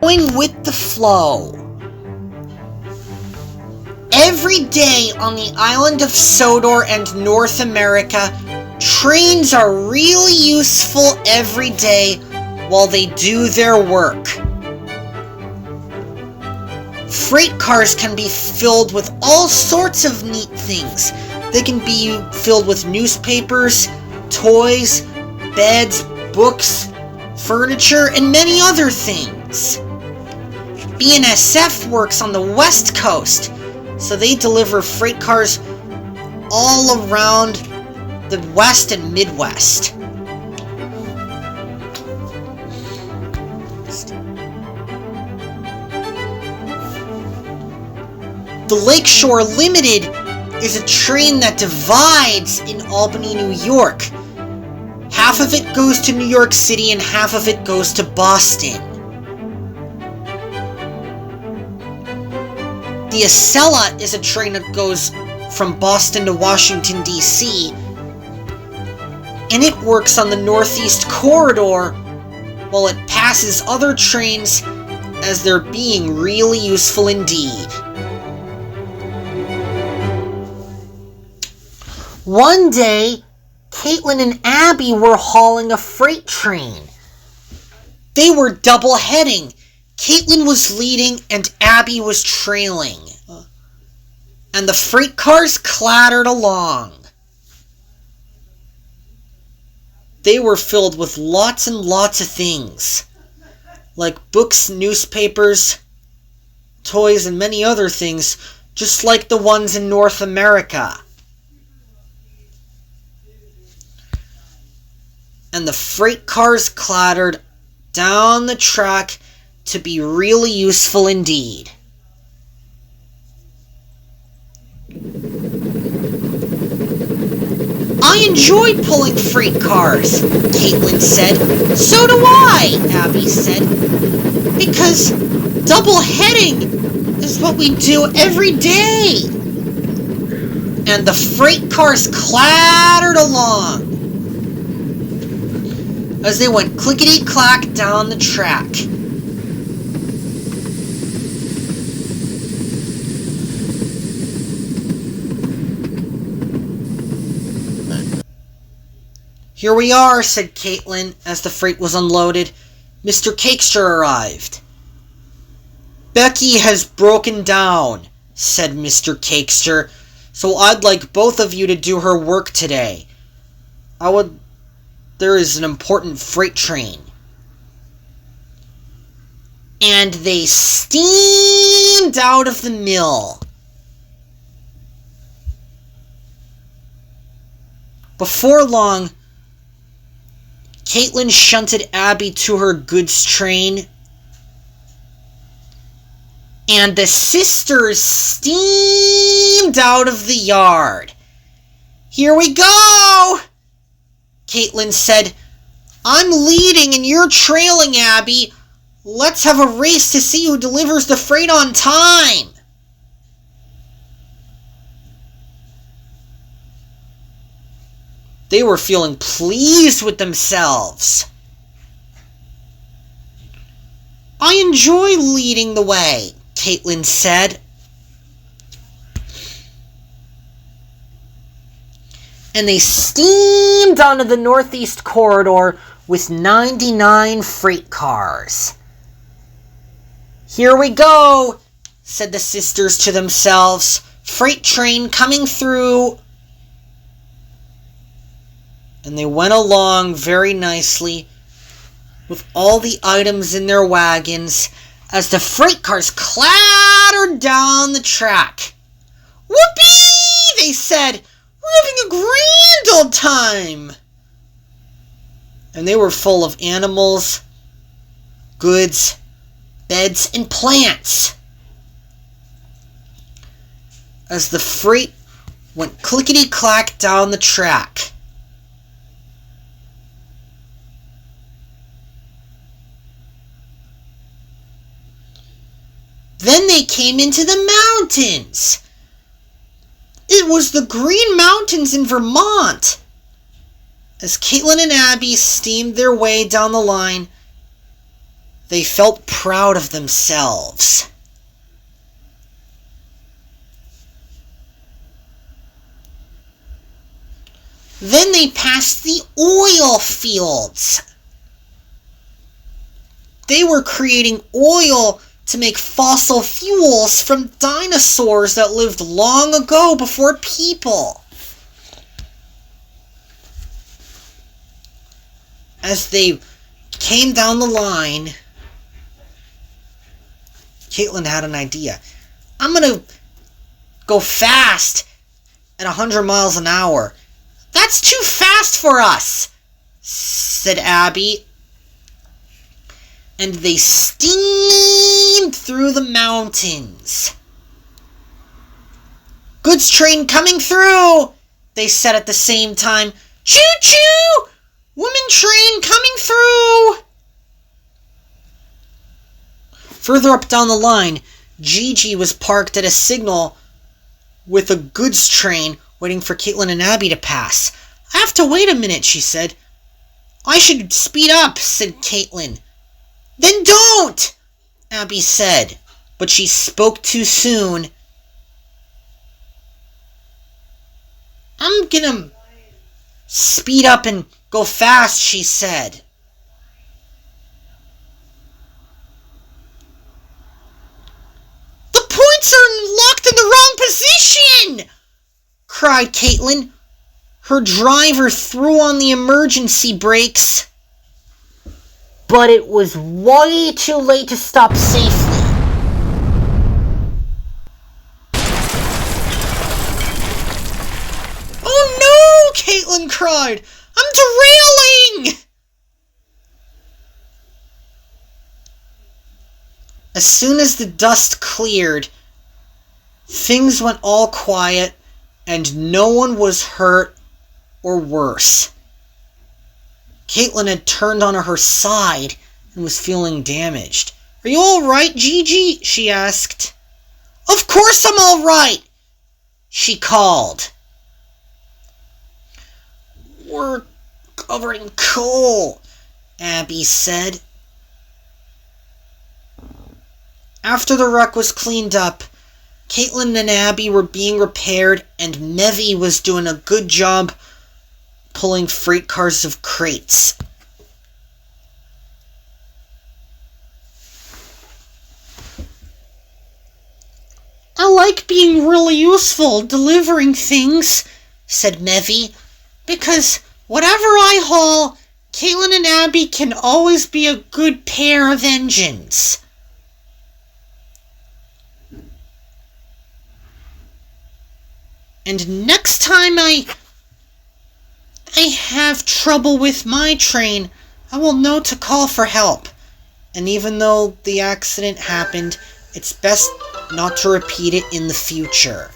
Going with the flow. Every day on the island of Sodor and North America, trains are really useful every day while they do their work. Freight cars can be filled with all sorts of neat things. They can be filled with newspapers, toys, beds, books, furniture, and many other things. BNSF works on the West Coast, so they deliver freight cars all around the West and Midwest. The Lakeshore Limited is a train that divides in Albany, New York. Half of it goes to New York City and half of it goes to Boston. The Acela is a train that goes from Boston to Washington, D.C., and it works on the Northeast Corridor while it passes other trains as they're being really useful indeed. One day, Caitlin and Abby were hauling a freight train. They were double-heading. Caitlin was leading and Abby was trailing. And the freight cars clattered along. They were filled with lots and lots of things, like books, newspapers, toys, and many other things, just like the ones in North America. And the freight cars clattered down the track to be really useful indeed. I enjoy pulling freight cars, Caitlin said. So do I, Abby said. Because double-heading is what we do every day. And the freight cars clattered along as they went clickety-clack down the track. Here we are, said Caitlin as the freight was unloaded. Mr. Cakester arrived. Becky has broken down, said Mr. Cakester, so I'd like both of you to do her work today. There is an important freight train. And they steamed out of the mill. Before long, Caitlin shunted Abby to her goods train, and the sisters steamed out of the yard. Here we go, Caitlin said. I'm leading and you're trailing, Abby. Let's have a race to see who delivers the freight on time. They were feeling pleased with themselves. I enjoy leading the way, Caitlin said. And they steamed onto the Northeast Corridor with 99 freight cars. Here we go, said the sisters to themselves. Freight train coming through. And they went along very nicely with all the items in their wagons as the freight cars clattered down the track. Whoopee! They said. We're having a grand old time. And they were full of animals, goods, beds, and plants. As the freight went clickety-clack down the track. Then they came into the mountains. It was the Green Mountains in Vermont. As Caitlin and Abby steamed their way down the line, They felt proud of themselves. Then they passed the oil fields. They were creating oil to make fossil fuels from dinosaurs that lived long ago before people. As they came down the line, Caitlin had an idea. I'm gonna go fast at 100 miles an hour. That's too fast for us, said Abby. And they steamed through the mountains. Goods train coming through, they said at the same time. Choo-choo! Woman train coming through! Further up down the line, Gigi was parked at a signal with a goods train waiting for Caitlin and Abby to pass. I have to wait a minute, she said. I should speed up, said Caitlin. Then don't, Abby said, but she spoke too soon. I'm gonna speed up and go fast, she said. The points are locked in the wrong position, cried Caitlin. Her driver threw on the emergency brakes, but it was way too late to stop safely. Oh no, Caitlin cried. I'm derailing! As soon as the dust cleared, things went all quiet and no one was hurt or worse. Caitlin had turned on her side and was feeling damaged. Are you all right, Gigi? She asked. Of course I'm all right, she called. We're covered in coal, Abby said. After the wreck was cleaned up, Caitlin and Abby were being repaired and Mevi was doing a good job pulling freight cars of crates. I like being really useful delivering things, said Mevi, because whatever I haul, Caitlin and Abby can always be a good pair of engines. And next time I have trouble with my train, I will know to call for help. And even though the accident happened, it's best not to repeat it in the future.